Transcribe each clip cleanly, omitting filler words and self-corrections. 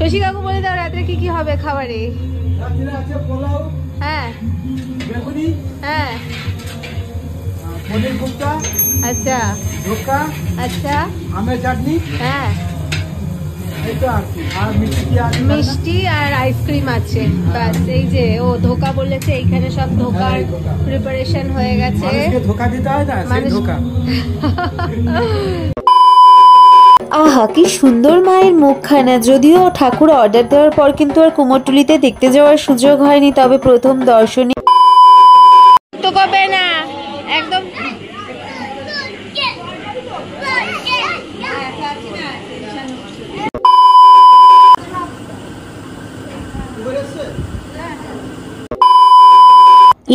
শশী কাকু বলে দাও রাত্রে কি কি হবে খাবারে? হ্যাঁ হ্যাঁ আচ্ছা আচ্ছা আমের চাটনি হ্যাঁ মিষ্টি আর আইসক্রিম আছে ব্যাস। এই যে ও ধোকা বলেছে, এইখানে সব ধোকার প্রিপারেশন হয়ে গেছে। ধোকা দিতে হয় না, সেই ধোকা। আহা কি সুন্দর মায়ের মুখখানা। যদিও ঠাকুর অর্ডার দেওয়ার পর কিন্তু আর কুমোরটুলিতে দেখতে যাওয়ার সুযোগ হয়নি, তবে প্রথম দর্শনে তো কবে না একদম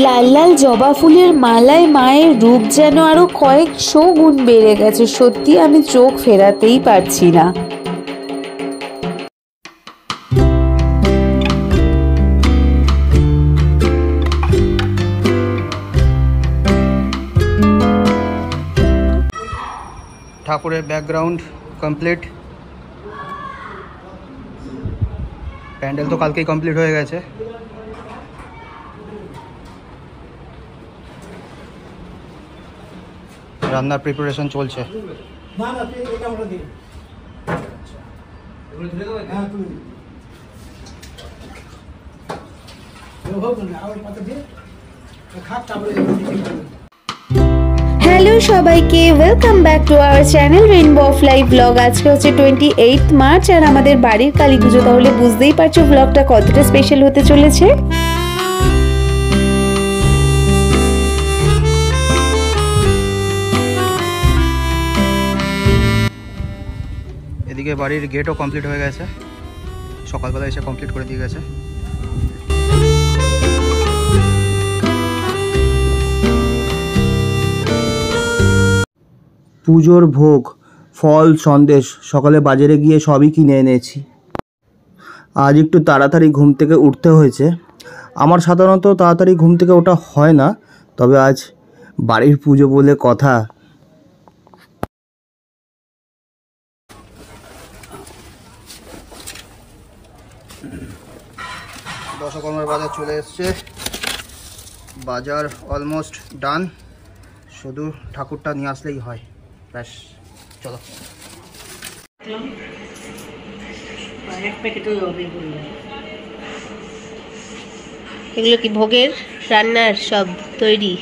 লাল লাল জবা ফুলের মালায় মায়ের রূপ যেন আরো কয়েকশো গুণ বেড়ে গেছে। সত্যি আমি চোখ ফেরাতেই পারছি না। ঠাকুরের ব্যাকগ্রাউন্ড কমপ্লিট, প্যান্ডেল তো কালকেই কমপ্লিট হয়ে গেছে। রান্নার প্রিপারেশন চলছে। হ্যালো সবাইকে, welcome back to our channel rainbow of life blog. আজকে হচ্ছে 28 মার্চ আর আমাদের বাড়ির কালী পুজো, তাহলে বুঝতেই পারছো ব্লগটা কতটা স্পেশাল হতে চলেছে। এদিকে বাড়ির গেটও কমপ্লিট হয়ে গেছে, সকালবেলা এসে কমপ্লিট করে দিয়ে গেছে। পুজোর ভোগ, ফল, সন্দেশ সকালে বাজারে গিয়ে সবই কিনে এনেছি। আজ একটু তাড়াতাড়ি ঘুম থেকে উঠতে হয়েছে। আমার সাধারণত তাড়াতাড়ি ঘুম থেকে ওঠা হয় না, তবে আজ বাড়ির পুজো বলে কথা। দশকর্মার বাজার চলে এসছে, বাজার অলমোস্ট ডান, শুধু ঠাকুরটা নিয়ে আসলেই হয়, ব্যাস। চলো এগুলো কি ভোগের রান্নার সব তৈরি?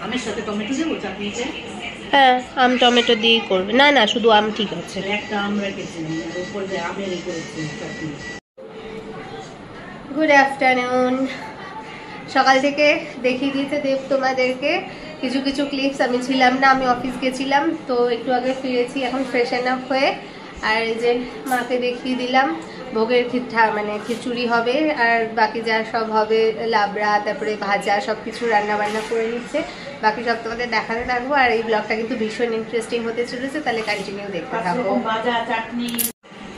আমের সাথে টমেটো দেবো চাটনিতে? হ্যাঁ, আম টমেটো দিয়েই করবে। না না, শুধু আম ঠিক আছে। একটা আম রেখেছিলাম, উপরে আমের করেছি চাটনি। Good afternoon. সকাল থেকে দেখিয়ে দিয়েছে দেব তোমাদেরকে কিছু কিছু ক্লিপস। আমি ছিলাম না, আমি অফিস গেছিলাম, তো একটু আগে ফিরেছি এখন ফ্রেশন আপ হয়ে। আর এই যে মাকে দেখিয়ে দিলাম ভোগের মানে খিচুড়ি হবে, আর বাকি যা সব হবে লাবড়া, তারপরে ভাজা, সব কিছু রান্না বান্না করে নিচ্ছে। বাকি সব তোমাদের দেখাতে থাকবো। আর এই ব্লগটা কিন্তু ভীষণ ইন্টারেস্টিং হতে চলেছে, তাহলে কন্টিনিউ দেখতে থাকবো। ভাজা, চাটনি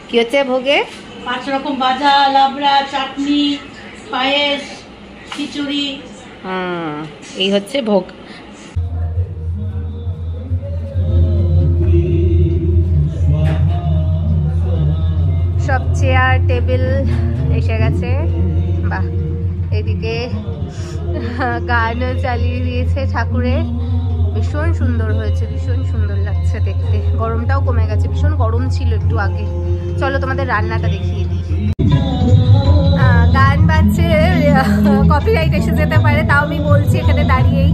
কি হচ্ছে ভোগে? 5 রকম ভাজা, লাবড়া, চাটনি, পায়েস, খিচুড়ি। এই হচ্ছে ভোগ। সব চেয়ার টেবিল এসে গেছে। বাহ, এদিকে গানও চালিয়ে দিয়েছে ঠাকুরের। ভীষণ সুন্দর হয়েছে, ভীষণ সুন্দর লাগছে দেখতে। গরমটাও কমে গেছে, ভীষণ গরম ছিল একটু আগে। চলো তোমাদের রান্নাটা দেখিয়ে দিই। গান বাজছে, কপিরাইট এসে যেতে পারে, তাও আমি বলছি এখানে দাঁড়িয়েই।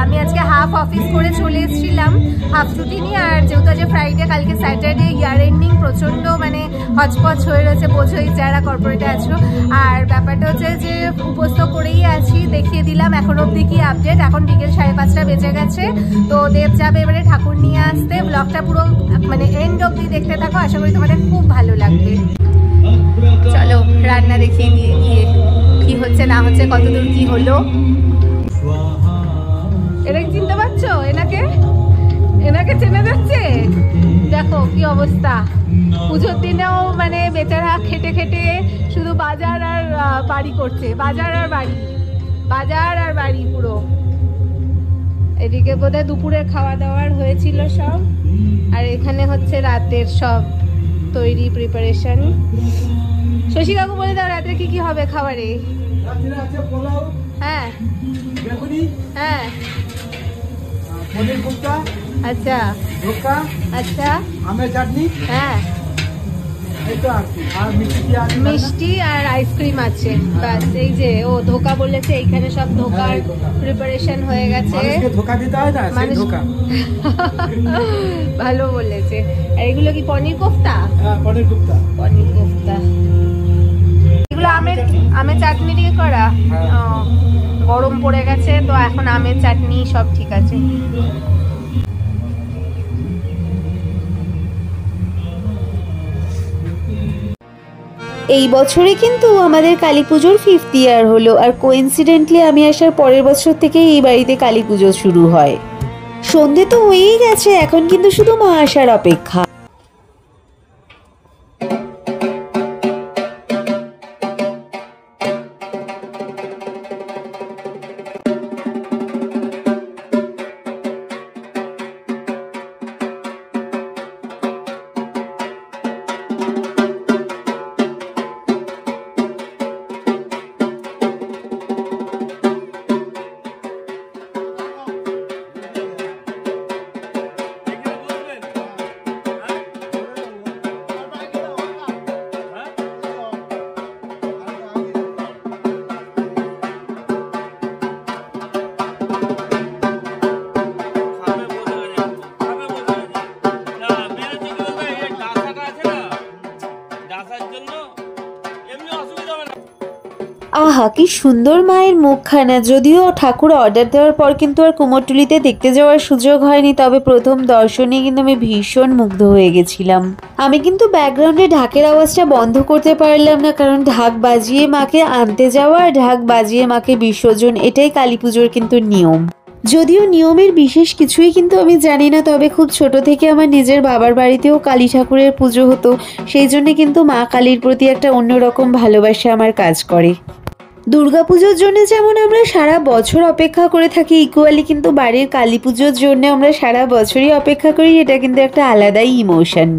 আমি আজকে হাফ অফিস করে চলে এসেছিলাম, হাফ ছুটি নিয়ে। আর যেহেতু আজ ফ্রাইডে, কালকে স্যাটারডে, ইয়ার এন্ডিং, প্রচণ্ড মানে হচপচ হয়ে রয়েছে, বোঝোই যারা কর্পোরেটে আছো। আর ব্যাপারটা হচ্ছে যে উপস্থ করেই আছি, দেখিয়ে দিলাম এখন অবধি কি আপডেট। এখন বিকেল 5:30 বেজে গেছে, তো দেব যাবে এবারে ঠাকুর নিয়ে আসতে। ব্লগটা পুরো মানে এন্ড অবধি দেখতে থাকো, আশা করি তোমাদের খুব ভালো লাগবে। চলো রান্না দেখিয়ে নিয়ে গিয়ে কি হচ্ছে না হচ্ছে, কতদূর কি হলো। এরা চিনতে পারছো? এনাকে চেনে যাচ্ছে। দেখো কি অবস্থা। পুজোর দিনেও মানে বেচারা খেটে খেটে শুধু বাজার আর বাড়ি করছে, বাজার আর বাড়ি পুরো। এদিকে বোধহয় দুপুরের খাওয়া দাওয়ার হয়েছিল সব, আর এখানে হচ্ছে রাতের সব তৈরি প্রিপারেশন। শশী কাকু বলে দাও রাতে কি কি হবে খাবারে? হ্যাঁ হ্যাঁ, আচ্ছা আচ্ছা, আমের চাটনি, হ্যাঁ মিষ্টি আর আইসক্রিম আছে ব্যাস। এই যে ও ধোকা বলেছে, এইখানে সব ধোকার প্রিপারেশন হয়ে গেছে। ধোকা দিতে হয় না, সেই ধোকা। ভালো বলেছে। আর এগুলো কি পনির কোফতা? হ্যাঁ পনির কোফতা, পনির কোফতা। এগুলো আমের চাটনি দিয়ে করা। গরম পড়ে গেছে তো এখন আমের চাটনি সব ঠিক আছে। এই বছরে কিন্তু আমাদের কালী পুজোর 5th ইয়ার হলো, আর কোইন্সিডেন্টলি আমি আসার পরের বছর থেকে এই বাড়িতে কালী পুজো শুরু হয়। সন্ধে তো হয়েই গেছে, এখন কিন্তু শুধু মা আসার অপেক্ষা। আহা কি সুন্দর মায়ের মুখখানা। যদিও ঠাকুর অর্ডার দেওয়ার পর কিন্তু আর কুমোরটুলিতে দেখতে যাওয়ার সুযোগ হয়নি, তবে প্রথম দর্শনে কিন্তু আমি ভীষণ মুগ্ধ হয়ে গেছিলাম। আমি কিন্তু ব্যাকগ্রাউন্ডে ঢাকের আওয়াজটা বন্ধ করতে পারলাম না, কারণ ঢাক বাজিয়ে মাকে আনতে যাওয়া আর ঢাক বাজিয়ে মাকে বিসর্জন, এটাই কালী পুজোর কিন্তু নিয়ম। যদিও নিয়মের বিশেষ কিছুই কিন্তু আমি জানি না, তবে খুব ছোট থেকে আমার নিজের বাবার বাড়িতেও কালী ঠাকুরের পুজো হতো, সেই জন্য কিন্তু মা কালীর প্রতি একটা অন্যরকম ভালোবাসা আমার কাজ করে। দুর্গাপুজোর জন্য যেমন আমরা সারা বছর অপেক্ষা করে থাকি, ইকুয়ালি কিন্তু বাড়ির কালী পুজোর জন্য আমরা সারা বছরই অপেক্ষা করি। এটা কিন্তু একটা আলাদাই ইমোশন।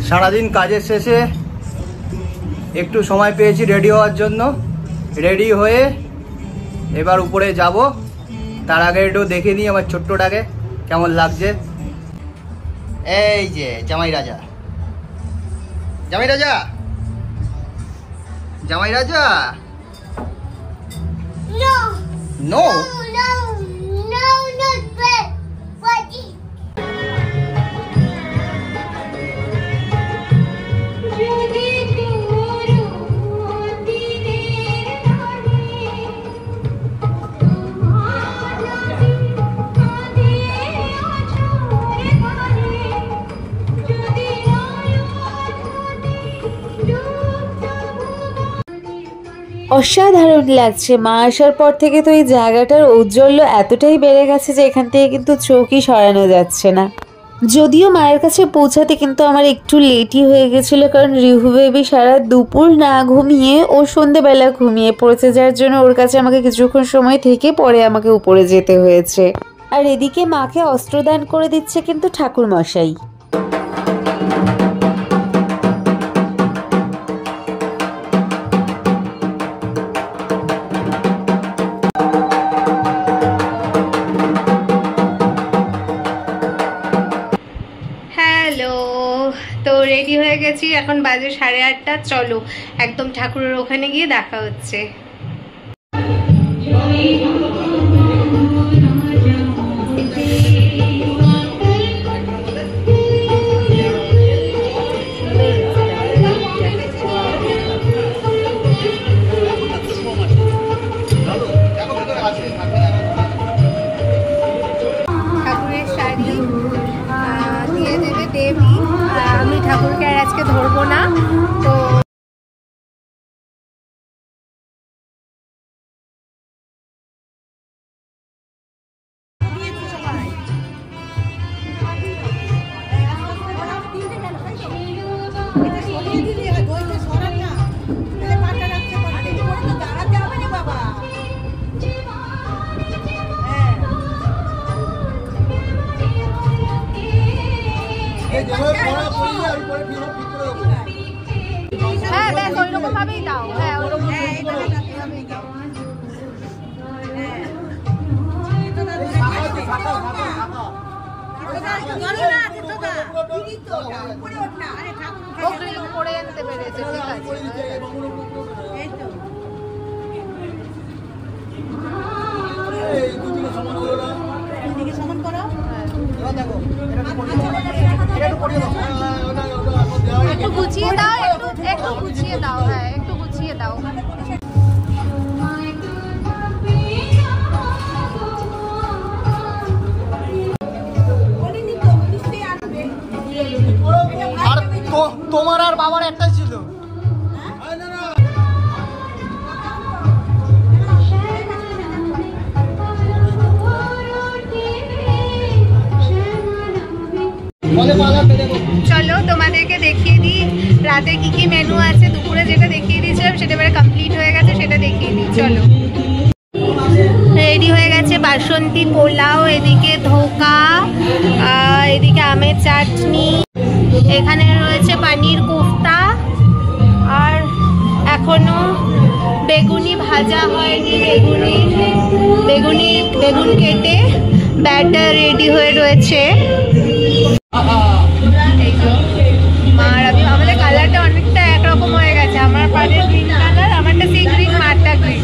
সারাদিন কাজের শেষে একটু সময় পেয়েছি রেডি হওয়ার জন্য। রেডি হয়ে এবার উপরে যাব, তার আগে একটু দেখে নিই আমার ছোট্টটাকে কেমন লাগছে। এই যে জামাই রাজা, জামাই রাজা, জামাই রাজা। নো অসাধারণ লাগছে। মা আসার পর থেকে তো এই জায়গাটার ঔজ্জ্বল্য এতটাই বেড়ে গেছে যে এখান থেকে কিন্তু চোখই সরানো যাচ্ছে না। যদিও মায়ের কাছে পৌঁছাতে কিন্তু আমার একটু লেটই হয়ে গেছিলো, কারণ রিহু বেবি সারা দুপুর না ঘুমিয়ে ও সন্ধেবেলা ঘুমিয়ে পড়েছে, যার জন্য ওর কাছে আমাকে কিছুক্ষণ সময় থেকে পরে আমাকে উপরে যেতে হয়েছে। আর এদিকে মাকে অস্ত্রদান করে দিচ্ছে কিন্তু ঠাকুর মশাই। তো রেডি হয়ে গেছি, এখন বাজে 8:30। চলো একদম ঠাকুরের ওখানে গিয়ে দেখা হচ্ছে। ওইভাবেই দাও, হ্যাঁ ওইভাবেই দাও। পড়ে আনতে পেরেছে, ঠিক আছে। একটু গুছিয়ে দাও, একটু গুছিয়ে দাও, হ্যাঁ একটু গুছিয়ে দাও। আর তোমার আর বাবার একটাই ছিল। চলো তোমাদেরকে দেখিয়ে দিই রাতে কি কি মেনু আছে। দুপুরে যেটা দেখিয়ে দিয়েছিলাম সেটা এবারে কমপ্লিট হয়ে গেছে, সেটা দেখিয়ে দিই। চলো, রেডি হয়ে গেছে বাসন্তী পোলাও, এদিকে ধোকা, এদিকে আমের চাটনি, এখানে রয়েছে পানির কোফতা, আর এখনো বেগুনি ভাজা হয়নি। বেগুন কেটে ব্যাটার রেডি হয়ে রয়েছে। আমাদের কালারটা অনেকটা একরকম হয়ে গেছে, আমার পাড়ের গ্রিন কালার, আমারটা সেই গ্রিন, মারটা গ্রিন।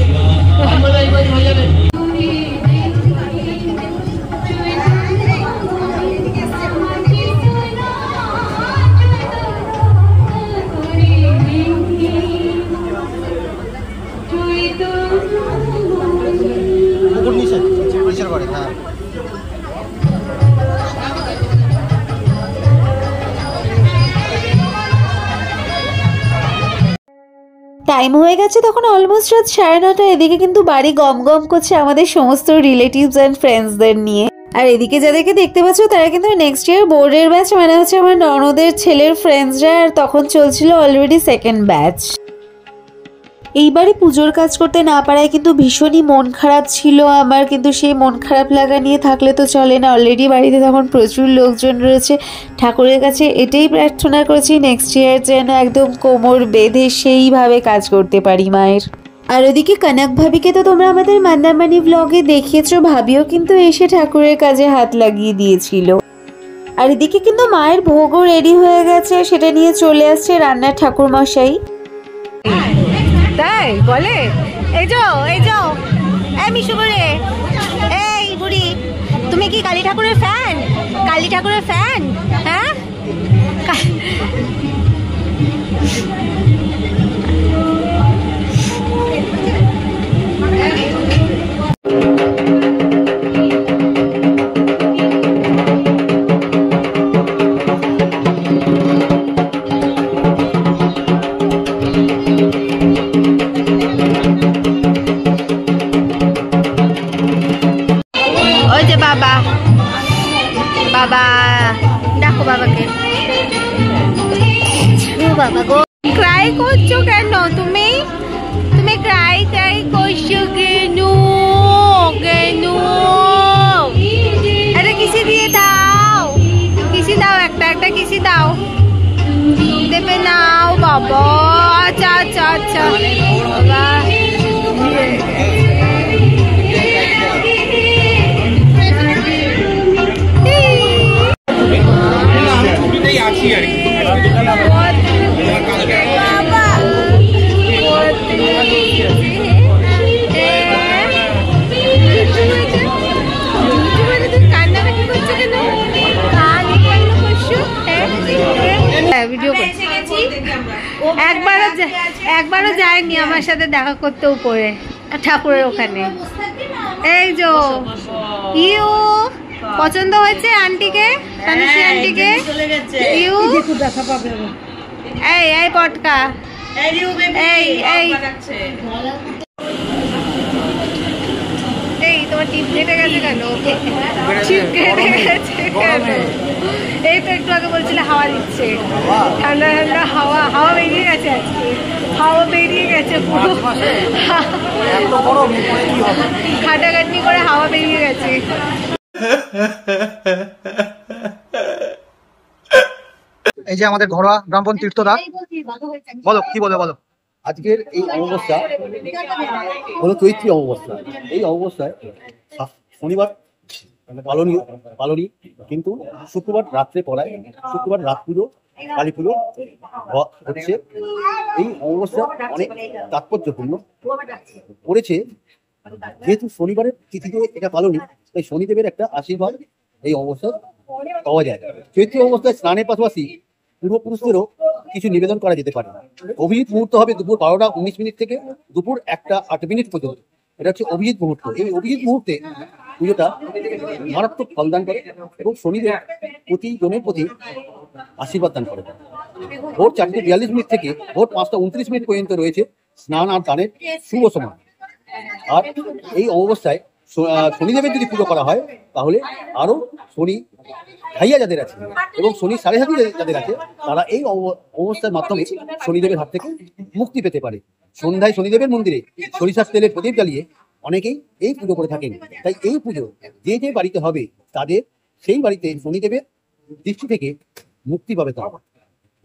টাইম হয়ে গেছে তখন অলমোস্ট রাত 9:30। এদিকে কিন্তু বাড়ি গম গম করছে আমাদের সমস্ত রিলেটিভস অ্যান্ড ফ্রেন্ডসদের নিয়ে। আর এদিকে যাদেরকে দেখতে পাচ্ছ তারা কিন্তু নেক্সট ইয়ার বোর্ডের ব্যাচ, মানে হচ্ছে আমার ননদের ছেলের ফ্রেন্ডসরা, আর তখন চলছিল অলরেডি সেকেন্ড ব্যাচ। এইবারে পুজোর কাজ করতে না পারায় কিন্তু ভীষণই মন খারাপ ছিল আমার, কিন্তু সেই মন খারাপ লাগা নিয়ে থাকলে তো চলে না। অলরেডি বাড়িতে তখন প্রচুর লোকজন রয়েছে। ঠাকুরের কাছে এটাই প্রার্থনা করেছি নেক্সট ইয়ার যেন একদম কোমর বেঁধে সেইভাবে কাজ করতে পারি মায়ের। আর ওদিকে কনক ভাবিকে তো তোমরা আমাদের মান্দারমানি ব্লগে দেখিয়েছো, ভাবিও কিন্তু এসে ঠাকুরের কাজে হাত লাগিয়ে দিয়েছিল। আর এদিকে কিন্তু মায়ের ভোগও রেডি হয়ে গেছে, সেটা নিয়ে চলে আসছে রান্নার ঠাকুর মশাই। তাই বলে, এই যাও এই মিশু করে, এই বুড়ি তুমি কি কালী ঠাকুরের ফ্যান? কালী ঠাকুরের ফ্যান? হ্যাঁ, ওই যে বাবা দেখো বাবাকে। বাবা গো, ক্রাই করছো কেন তুমি? ক্রাই করছো কেন? আরে কিসি দিয়ে দাও, একটা কিসি দাও, দেবে নাও বাবা। আচ্ছা বাবা, ভিডিও করছি। একবারও যায়নি আমার সাথে দেখা করতে উপরে ঠাকুরের ওখানে। এই যো ইউ পছন্দ হয়েছে আন্টিকে, তানুশ্রী আন্টিকে। ইউ এই পটকা, এই তোমার টিপ কেটে গেছে কেন? এই তো একটু আগে বলছিলে হাওয়া দিচ্ছে, ঠান্ডা ঠান্ডা হাওয়া বেরিয়ে গেছে আজকে, হাওয়া বেরিয়ে গেছে পুরো, খাটাখাটনি করে হাওয়া বেরিয়ে গেছে। এই যে আমাদের ঘরোয়া ব্রাহ্মণ তীর্থদা, বলো কি বলো। আজকের এই অমাবস্যা হলো চৈত্রী অমাবস্যা। এই অমাবস্যায় শনিবার পালনীয়, কিন্তু শুক্রবার রাত্রে পড়ায়, শুক্রবার রাত পুজো, কালী পুজো হচ্ছে। এই অমাবস্যা অনেক তাৎপর্যপূর্ণ করেছে, যেহেতু শনিবারের তিথিতে এটা পালনীয়, তাই শনিদেবের একটা আশীর্বাদ এই অমাবস্যা পাওয়া যায়। চৈত্র অমাবস্যায় স্নানের পাশাপাশি পূর্বপুরুষদেরও কিছু নিবেদন করা যেতে পারে। অভিজিৎ মুহূর্ত হবে দুপুর 12:19 থেকে দুপুর 1:08 পর্যন্ত। এটা হচ্ছে অভিজিৎ মুহূর্ত। এই অভিজিৎ মুহূর্তে পুজোটা মারাত্মক ফলদান করে এবং শনিদেব প্রতিজনের প্রতি আশীর্বাদ দান করে। ভোর 4:42 থেকে ভোর 5:29 পর্যন্ত রয়েছে স্নান আর দানের শুভ সময়। আর এই অমাবস্যায় শনিদেবের যদি পুজো করা হয় তাহলে আরো শনি ঢাইয়া যাদের আছে এবং শনি সাড়ে সাথী যাদের আছে তারা এই অমাবস্যার মাধ্যমে শনিদেবের হাত থেকে মুক্তি পেতে পারে। সন্ধ্যায় শনিদেবের মন্দিরে সরিষার তেলের প্রদীপ জ্বালিয়ে অনেকেই এই পুজো করে থাকেন। তাই এই পুজো যে যে বাড়িতে হবে তাদের সেই বাড়িতে শনিদেবের দৃষ্টি থেকে মুক্তি পাবে তারা।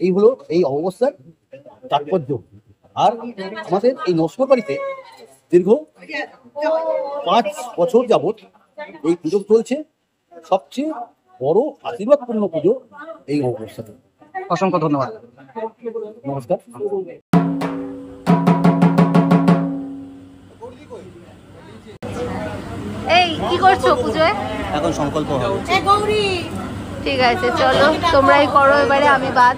এই হলো এই অমাবস্যার তাৎপর্য। আর আমাদের এই নস্কর বাড়িতে দীর্ঘ 5 বছর যাবৎ এই পুজো চলছে। সবচেয়ে বড় আশীর্বাদপূর্ণ পুজো এই অমাবস্যাতে। অসংখ্য ধন্যবাদ, নমস্কার। এই কি করছো পুজোয়? এখন সংকল্প হবে। ঠিক আছে, চলো তোমরাই করো এবারে, আমি বাদ।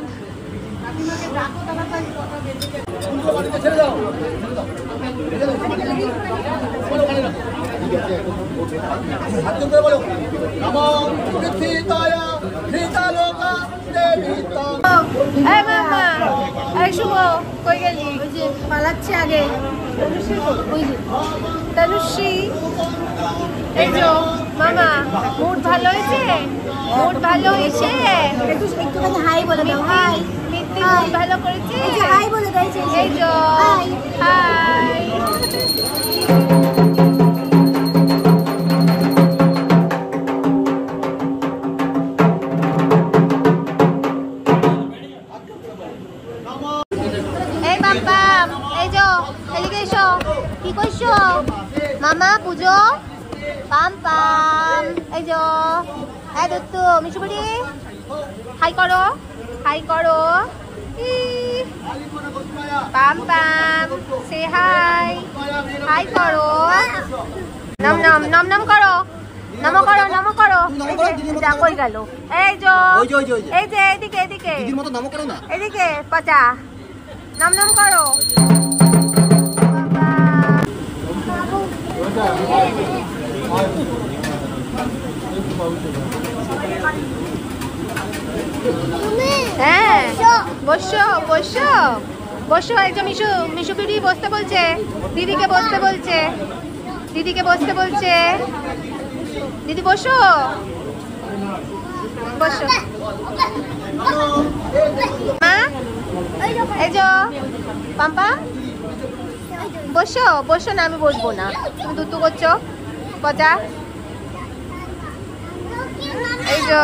এই মামা, এই শুভ, কই গেলি? ওই যে পালাচ্ছে আগে। তনুশ্রী, এই যে মামা, মুড ভালো হয়েছে? মুড ভালো হয়েছে? একটুখানি হাই বলে দাও। হাই মিত্তি, মুড ভালো করেছে? হাই বলে দাও। এই যে হাই। এই বাপ্পা, এই যে এদিকে এসো। কি করছো মামা? পুজো পাম পাম। এই যে এই দত্তু, মিশুবুড়ি, হাই করো, হাই করো। পাম পাম, সে হাই, হাই করো। নাম নাম নাম নাম করো, নমো করো, নমো করো। যা কই গেল? এই যে এই যে এদিকে এদিকে এদিকে পচা, নাম নাম করো। হ্যাঁ, বসো বসো বসো। এই যে মিশু, মিশু দিদি বসতে বলছে, দিদিকে বসতে বলছে, দিদিকে বসতে বলছে। দিদি বসো, বসো। মা, এই যে পাম্পা, বসো বসো। না আমি বসবো না, তুমি দুতু করছো পচা। এই যে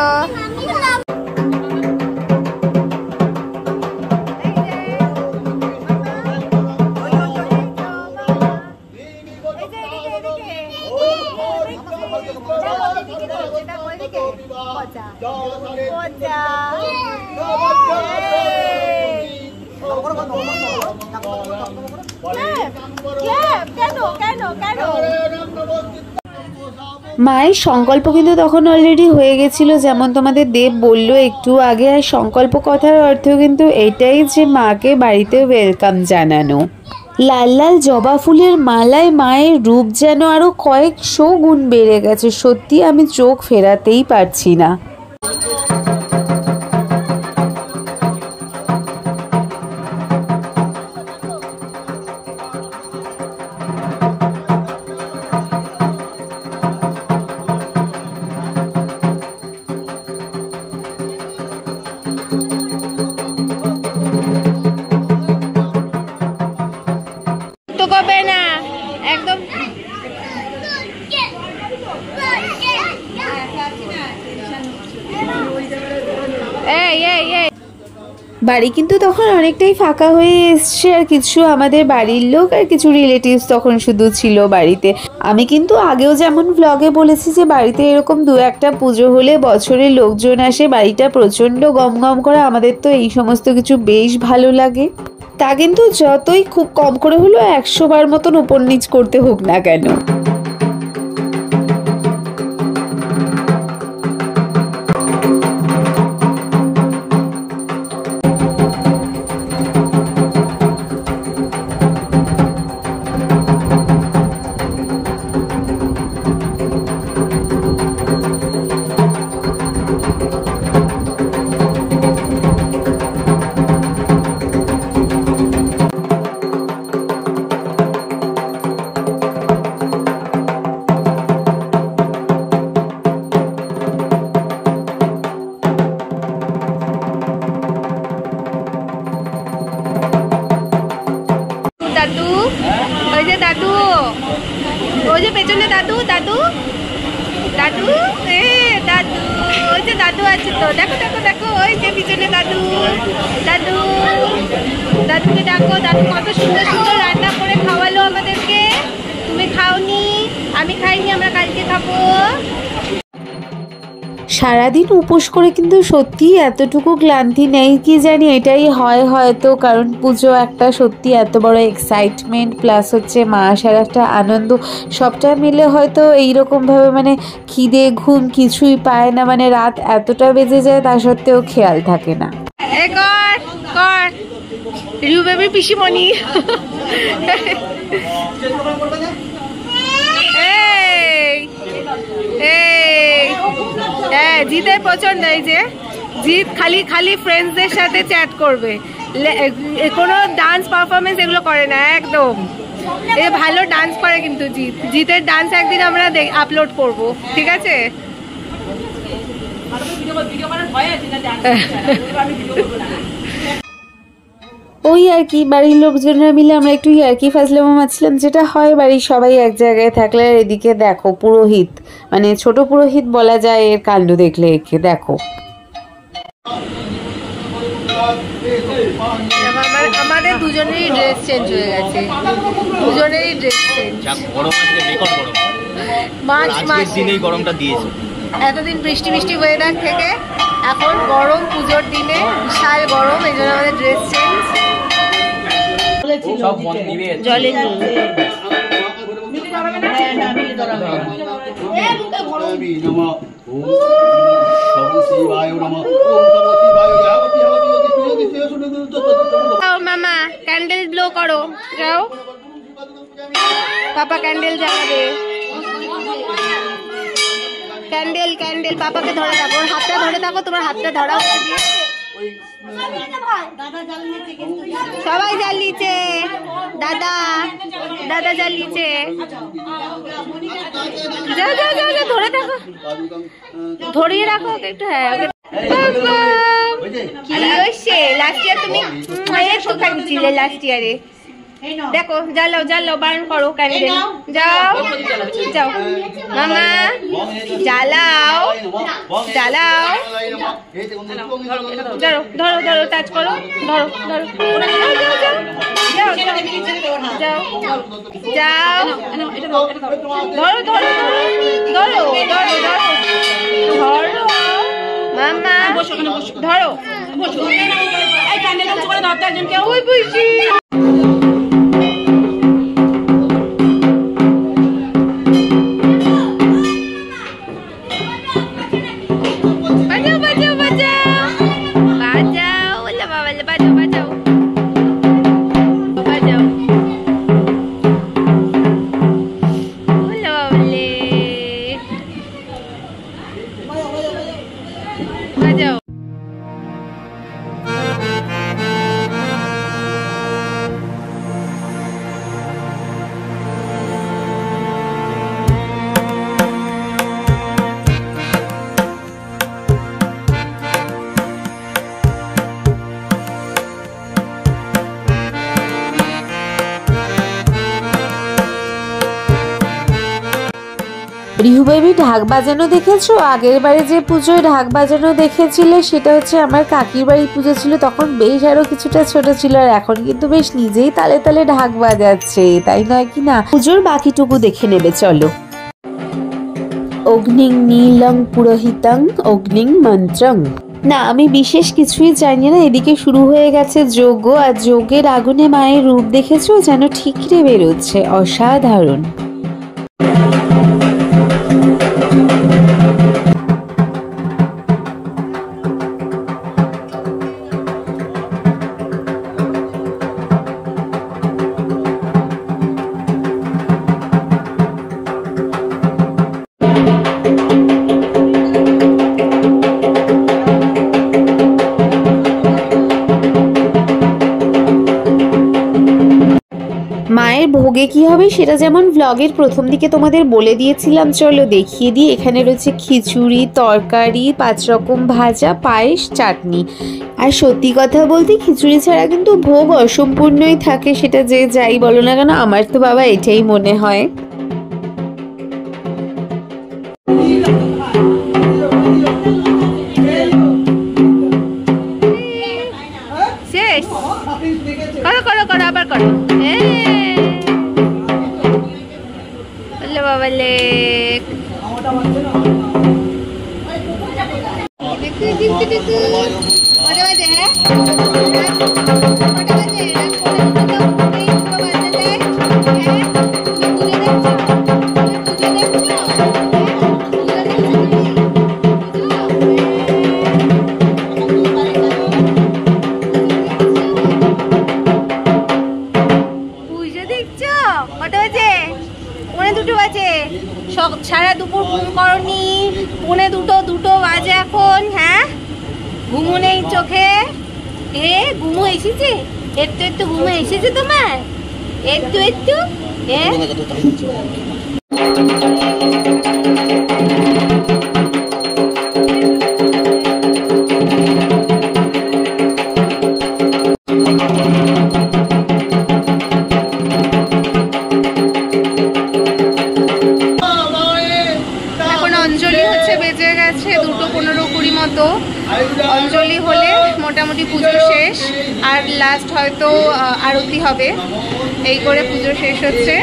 মায়ের সংকল্প কিন্তু তখন অলরেডি হয়ে গেছিল, যেমন তোমাদের দেব বললো একটু আগে। আর সংকল্প কথার অর্থ কিন্তু এটাই যে মাকে বাড়িতে ওয়েলকাম জানানো। লাল লাল জবা ফুলের মালায় মায়ের রূপ যেন আরো কয়েকশো গুণ বেড়ে গেছে। সত্যি আমি চোখ ফেরাতেই পারছি না। বাড়ি কিন্তু তখন অনেকটাই ফাঁকা হয়ে এসছে, আর কিছু আমাদের বাড়ির লোক আর কিছু রিলেটিভস তখন শুধু ছিল বাড়িতে। আমি কিন্তু আগেও যেমন ব্লগে বলেছি যে বাড়িতে এরকম দু একটা পুজো হলে বছরে লোকজন আসে, বাড়িটা প্রচণ্ড গমগম করে। আমাদের তো এই সমস্ত কিছু বেশ ভালো লাগে। তা কিন্তু যতই খুব কম করে হলো 100 বার মতন উপর নিচ করতে হোক না কেন। দাদু, ওই যে দাদু, ওই যে পেছনে দাদু, দাদু দাদু, দাদু, ওই যে দাদু আছে তো, দেখো দেখো দেখো, ওই যে পিছনে দাদু, দাদু, দাদুকে ডাকো। দাদু কত সুন্দর সুন্দর রান্না করে খাওয়ালো আমাদেরকে। তুমি খাওনি, আমি খাইনি, আমরা কালকে খাবো। সারাদিন উপোস করে কিন্তু সত্যি এতটুকু ক্লান্তি নেই, কি জানি এটাই হয় হয়তো, কারণ পুজো একটা সত্যি এত বড় এক্সাইটমেন্ট, প্লাস হচ্ছে মা আসার একটা আনন্দ, সবটা মিলে হয়তো এইরকমভাবে মানে খিদে ঘুম কিছুই পায় না, মানে রাত এতটা বেজে যায় তা সত্ত্বেও খেয়াল থাকে না। কর কর রিউ বেবির পিসিমণি। হ্যাঁ, জিতের পছন্দ। এই যে জিত খালি খালি ফ্রেন্ডসদের সাথে চ্যাট করবে, কোনো ডান্স পারফরমেন্স এগুলো করে না একদম। এ ভালো ডান্স করে কিন্তু জিতের ডান্স একদিন আমরা আপলোড করব, ঠিক আছে? ওই আর কি, বাড়ির লোকজনরা মিলে আমরা একটু ইয়ার্কি ফাজলামো মারছিলাম, যেটা হয় বাড়ির সবাই এক জায়গায় থাকলে। আর এদিকে দেখো পুরোহিত, মানে ছোট পুরোহিত বলা যায় এর কাণ্ড দেখলে, একে দেখো। আমাদের দুজনেরই ড্রেস চেঞ্জ হয়ে গেছে, দুজনেরই ড্রেস চেঞ্জ। মার্চ দিনেই গরমটা দিয়েছে, এতদিন বৃষ্টি বৃষ্টি ওয়েদার থেকে এখন গরম, পুজোর দিনে বিশাল গরম, এই জন্য আমাদের ড্রেস চেঞ্জ। জলে মামা ক্যান্ডেল ব্লো করো, যাও পাপা ক্যান্ডেল জ্বালাবে। ক্যান্ডেল ক্যান্ডেল পাপাকে ধরে থাকো, ওর হাতটা ধরে থাকো, তোমার হাতটা ধরাও। সবাই জ্বালিয়েছে, দাদা দাদা জ্বালিয়েছে, যাও যাও যাও, ধরে থাকো, ধরিয়ে রাখো একটু। হ্যাঁ, কি হয়েছে? লাস্ট ইয়ার তুমি খাইছিলে, লাস্ট ইয়ারে দেখো। জ্বালাও জ্বালাও, বারণ করো ক্যান্ডেল, যাও যাও মামা, জ্বালাও জ্বালাও, ধরো ধরো ধরো, টাচ করো, ধরো ধরো, যাও যাও যাও যাও, ধরো ধরো ধরো ধরো ধরো মামা, ধরো। ওই বুঝি রিহু বেবি ঢাক বাজানো দেখেছো? আগের বারে যে পুজোয় ঢাক বাজানো দেখেছিলে সেটা হচ্ছে আমার কাকির বাড়ির পুজো ছিল, তখন বেশ আরো কিছুটা ছোট ছিল, আর এখন কিন্তু বেশ নিজেই তালে তালে ঢাক বাজাচ্ছে, তাই নয় কি না? পুজোর বাকিটুকু দেখে নেবে চলো। অগ্নিং নীলং পুরোহিতং অগ্নিং মন্ত্রং। না, আমি বিশেষ কিছুই জানি না। এদিকে শুরু হয়ে গেছে যজ্ঞ, আর যজ্ঞের আগুনে মায়ের রূপ দেখেছো? যেন ঠিকরে বেরোচ্ছে, অসাধারণ। মায়ের ভোগে কি হবে সেটা যেমন ব্লগের প্রথম দিকে তোমাদের বলে দিয়েছিলাম, চলো দেখিয়ে দিই। এখানে রয়েছে খিচুড়ি, তরকারি, 5 রকম ভাজা, পায়েস, চাটনি। আর সত্যি কথা বলতে খিচুড়ি ছাড়া কিন্তু ভোগ অসম্পূর্ণই থাকে, সেটা যে যাই বলো না কেন, আমার তো বাবা এটাই মনে হয়। শেষ করো করো করো, আবার করো। বাবালে কটা বাজে? হ্যাঁ কটা বাজে? সারা দুপুর ঘুম করনি, 1:45 বাজে এখন। হ্যাঁ, ঘুমো নেই চোখে? ঘুমো এসেছে? একটু ঘুমো এসেছে তোমার? একটু অঞ্জলি হলে মোটামুটি পুজো শেষ, আর লাস্ট হয়তো আরতি হবে। এই করে পুজো শেষ হচ্ছে।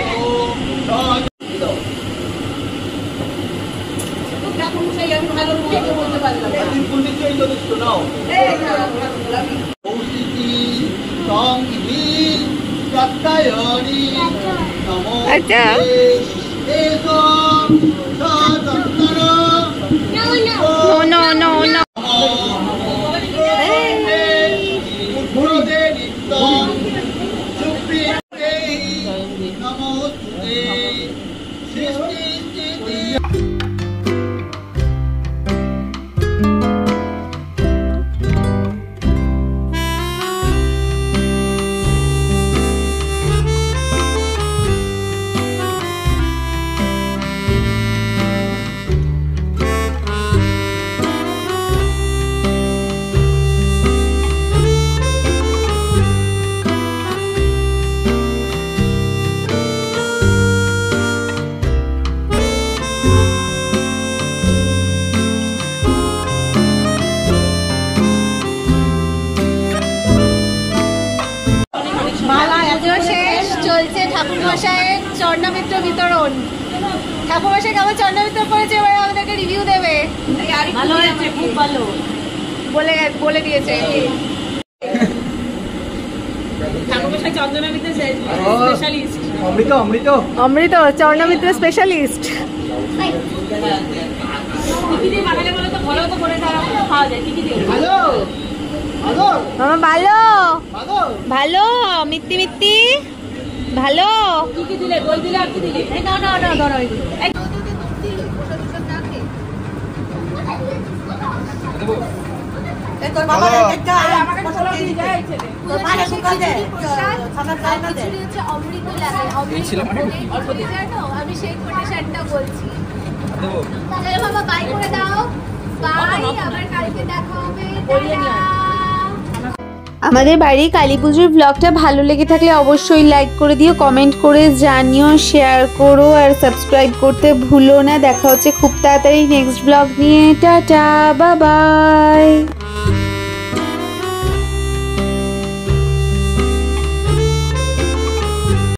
আচ্ছা, no. ঠাকুরমশাইয়ের চরণামিত্র বিতরণ। ঠাকুরমশাই কেমন চরণামিত্র করেছে এবার আমাদেরকে রিভিউ দেবে। ভালো হয়েছে, খুব ভালো বলে দিয়েছে। ঠাকুরমশাই চরণামিত্র স্পেশালিস্ট। অমৃত চরণামিত্র স্পেশালিস্ট। মামা ভালো মিত্তি ভালো। কি কি দিলে? দই দিলে আর কি দিলে? না ধরো তোর বাবা একটা আমাকে মশলা দিয়ে যায় ছেলে। তোর বাবা সুকাল দে। খাবার চাই না দে। হচ্ছে অমৃত লাগে। অমৃত অল্প দিয়ে জানো, আমি সেই কোটেশনটা বলছি। দেবো। চলো বাবা বাই করে দাও। বাই, আবার কালকে দেখা হবে। আমাদের বাড়ির কালী পুজোর ব্লগটা ভালো লেগে থাকলে অবশ্যই লাইক করে দিও, কমেন্ট করে জানিও, শেয়ার করো আর সাবস্ক্রাইব করতে ভুলো না। দেখা হচ্ছে খুব তাড়াতাড়ি নেক্সট ব্লগ নিয়ে। Tata, bye bye.